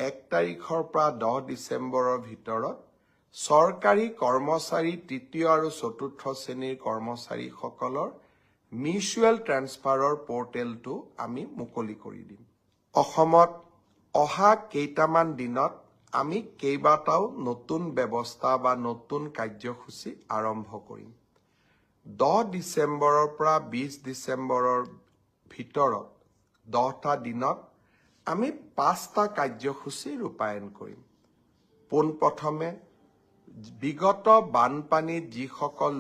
1 তাৰিখৰ পৰা 10 ডিচেম্বৰৰ ভিতৰত চৰকাৰী কৰ্মচাৰী তৃতীয় আৰু চতুৰ্থ শ্ৰেণীৰ কৰ্মচাৰীসকলৰ মিউচুৱেল ট্ৰান্সফাৰৰ পৰ্টেলটো আমি মুকলি কৰি দিম। অসমত অহা কেইটামান দিনত আমি কেইবাটাও নতুন ব্যৱস্থা বা নতুন কাৰ্যসূচী আৰম্ভ কৰিম। 10 ডিচেম্বৰৰ পৰা 20 ডিচেম্বৰৰ ভিতৰত 10টা দিনত আমি 5টা কাৰ্যসূচী ৰূপায়ণ কৰিম। পোনপ্ৰথমে বিগত বানপানীত যিসকল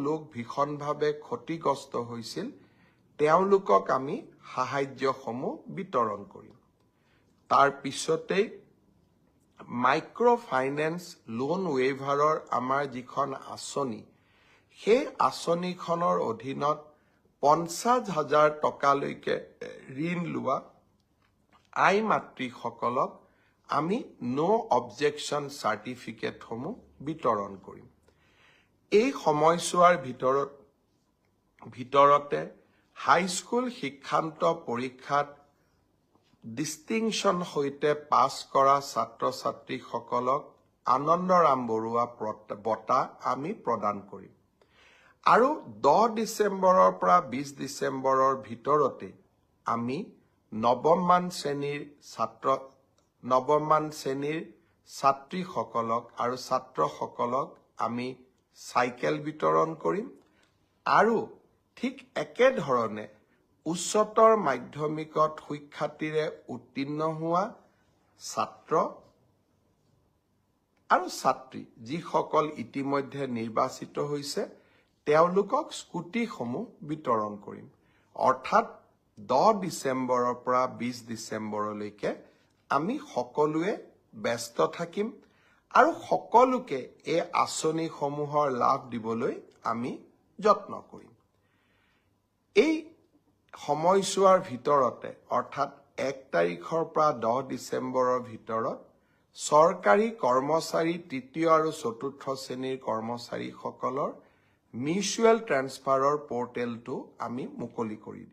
লোক ভীষণভাৱে ক্ষতিগ্ৰস্ত হৈছিল তেওঁলোকক আমি সাহায্যসমূহ বিতৰণ কৰিম। তাৰ পিছতেই মাইক্ৰ' ফাইনেন্স লোন ৱেইভাৰৰ আমাৰ যিখন আঁচনি সেই আঁচনিখনৰ অধীনত 50,000 টকালৈকে ঋণ লোৱা আই মাতৃসকলক আমি নো অবজেকশ্যন চাৰ্টিফিকেটসমূহ বিতৰণ কৰিম। এই সময়ছোৱাৰ ভিতৰতে হাইস্কুল শিক্ষান্ত পৰীক্ষাত ডিষ্টিংশ্যন সৈতে পাছ কৰা ছাত্ৰ ছাত্ৰীসকলক আনন্দৰাম বৰুৱা বঁটা আমি প্ৰদান কৰিম। আৰু 10 ডিচেম্বৰৰ পৰা 20 ডিচেম্বৰৰ ভিতৰতে আমি নৱমমান শ্ৰেণীৰ ছাত্ৰীসকলক আৰু ছাত্ৰসকলক আমি চাইকেল বিতৰণ কৰিম। আৰু ঠিক একেধৰণে উচ্চতৰ মাধ্যমিকত সুখ্যাতিৰে উত্তীৰ্ণ হোৱা ছাত্ৰ আৰু ছাত্ৰী যিসকল ইতিমধ্যে নিৰ্বাচিত হৈছে তেওঁলোকক স্কুটিসমূহ বিতৰণ কৰিম। অৰ্থাৎ 10 ডিচেম্বৰৰ পৰা 20 ডিচেম্বৰলৈকে আমি সকলোৱে ব্যস্ত থাকিম আৰু সকলোকে এই আঁচনিসমূহৰ লাভ দিবলৈ আমি যত্ন কৰিম। এই সময়ছোৱাৰ ভিতৰতে অৰ্থাৎ 1 তাৰিখৰ পৰা 10 ডিচেম্বৰৰ ভিতৰত চৰকাৰী কৰ্মচাৰী তৃতীয় আৰু চতুৰ্থ শ্ৰেণীৰ কৰ্মচাৰীসকলৰ মিউচুৱেল ট্ৰান্সফাৰৰ পৰ্টেলটো আমি মুকলি কৰি দিম।